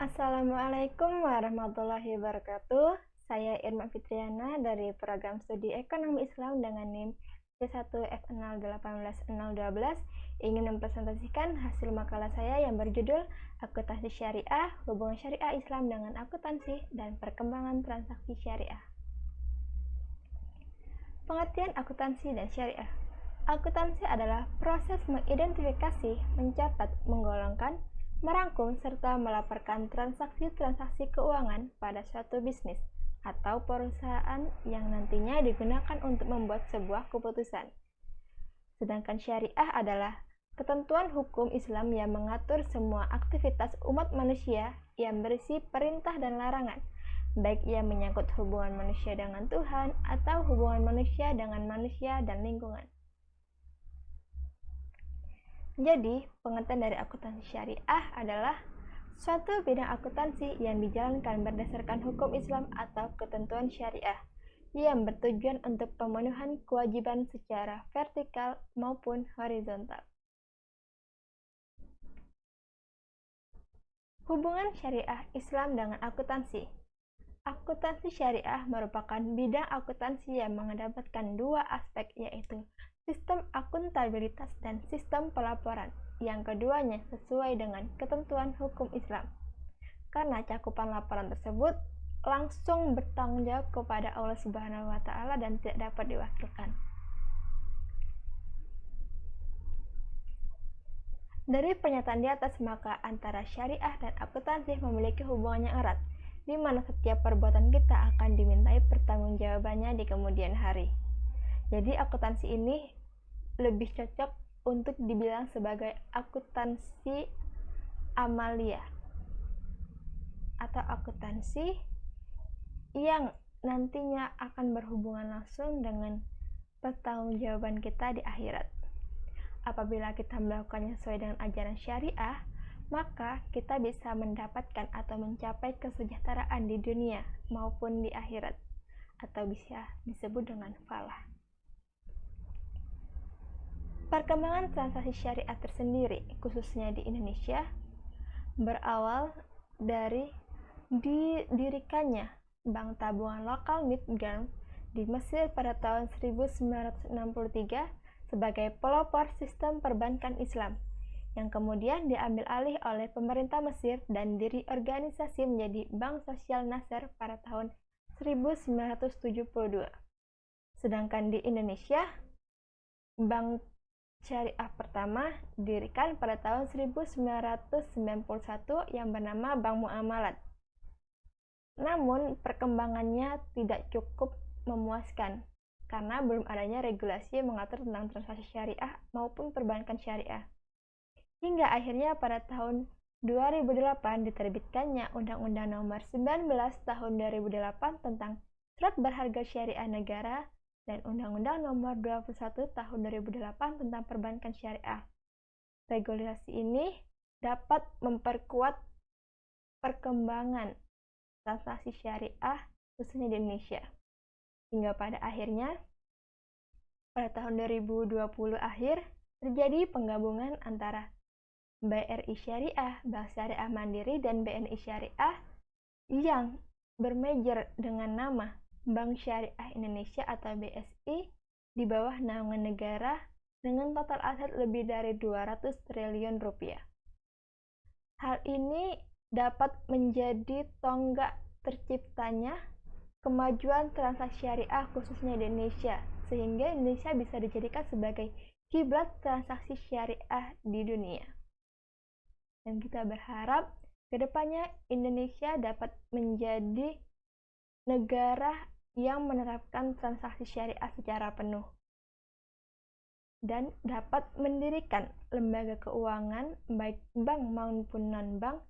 Assalamualaikum warahmatullahi wabarakatuh. Saya Irma Fitriana dari program studi Ekonomi Islam dengan NIM C1F0181012 ingin mempresentasikan hasil makalah saya yang berjudul Akuntansi Syariah, Hubungan Syariah Islam dengan Akuntansi dan Perkembangan Transaksi Syariah. Pengertian akuntansi dan syariah. Akuntansi adalah proses mengidentifikasi, mencatat, menggolongkan, merangkum, serta melaporkan transaksi-transaksi keuangan pada suatu bisnis atau perusahaan yang nantinya digunakan untuk membuat sebuah keputusan. Sedangkan syariah adalah ketentuan hukum Islam yang mengatur semua aktivitas umat manusia yang berisi perintah dan larangan, baik yang menyangkut hubungan manusia dengan Tuhan atau hubungan manusia dengan manusia dan lingkungan. Jadi, pengertian dari akuntansi syariah adalah suatu bidang akuntansi yang dijalankan berdasarkan hukum Islam atau ketentuan syariah yang bertujuan untuk pemenuhan kewajiban secara vertikal maupun horizontal. Hubungan syariah Islam dengan akuntansi. Akuntansi syariah merupakan bidang akuntansi yang mengedepankan dua aspek, yaitu sistem akuntabilitas dan sistem pelaporan, yang keduanya sesuai dengan ketentuan hukum Islam. Karena cakupan laporan tersebut langsung bertanggung jawab kepada Allah Subhanahu wa Ta'ala dan tidak dapat diwakilkan. Dari pernyataan di atas, maka antara syariah dan akuntansi memiliki hubungan yang erat, di mana setiap perbuatan kita akan dimintai pertanggungjawabannya di kemudian hari. Jadi akuntansi ini lebih cocok untuk dibilang sebagai akuntansi amalia atau akuntansi yang nantinya akan berhubungan langsung dengan pertanggungjawaban kita di akhirat. Apabila kita melakukannya sesuai dengan ajaran syariah, maka kita bisa mendapatkan atau mencapai kesejahteraan di dunia maupun di akhirat, atau bisa disebut dengan falah. Perkembangan transaksi syariah tersendiri, khususnya di Indonesia, berawal dari didirikannya Bank Tabungan Lokal Midgarm di Mesir pada tahun 1963 sebagai pelopor sistem perbankan Islam, yang kemudian diambil alih oleh pemerintah Mesir dan direorganisasi menjadi Bank Sosial Nasr pada tahun 1972. Sedangkan di Indonesia, Bank Syariah pertama didirikan pada tahun 1991 yang bernama Bank Muamalat. Namun perkembangannya tidak cukup memuaskan karena belum adanya regulasi yang mengatur tentang transaksi syariah maupun perbankan syariah. Hingga akhirnya pada tahun 2008 diterbitkannya Undang-Undang Nomor 19 Tahun 2008 tentang Surat Berharga Syariah Negara dan Undang-Undang Nomor 21 Tahun 2008 tentang Perbankan Syariah. Regulasi ini dapat memperkuat perkembangan transaksi syariah khususnya di Indonesia. Hingga pada akhirnya, pada tahun 2020 akhir, terjadi penggabungan antara BRI Syariah, Bank Syariah Mandiri, dan BNI Syariah yang bermerger dengan nama Bank Syariah Indonesia atau BSI di bawah naungan negara dengan total aset lebih dari 200 triliun rupiah. Hal ini dapat menjadi tonggak terciptanya kemajuan transaksi syariah khususnya di Indonesia, sehingga Indonesia bisa dijadikan sebagai kiblat transaksi syariah di dunia. Dan kita berharap kedepannya Indonesia dapat menjadi negara yang menerapkan transaksi syariah secara penuh dan dapat mendirikan lembaga keuangan baik bank maupun non-bank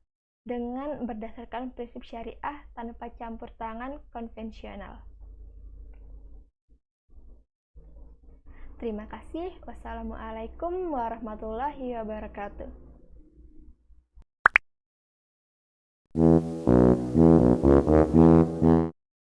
dengan berdasarkan prinsip syariah tanpa campur tangan konvensional. Terima kasih. Wassalamualaikum warahmatullahi wabarakatuh.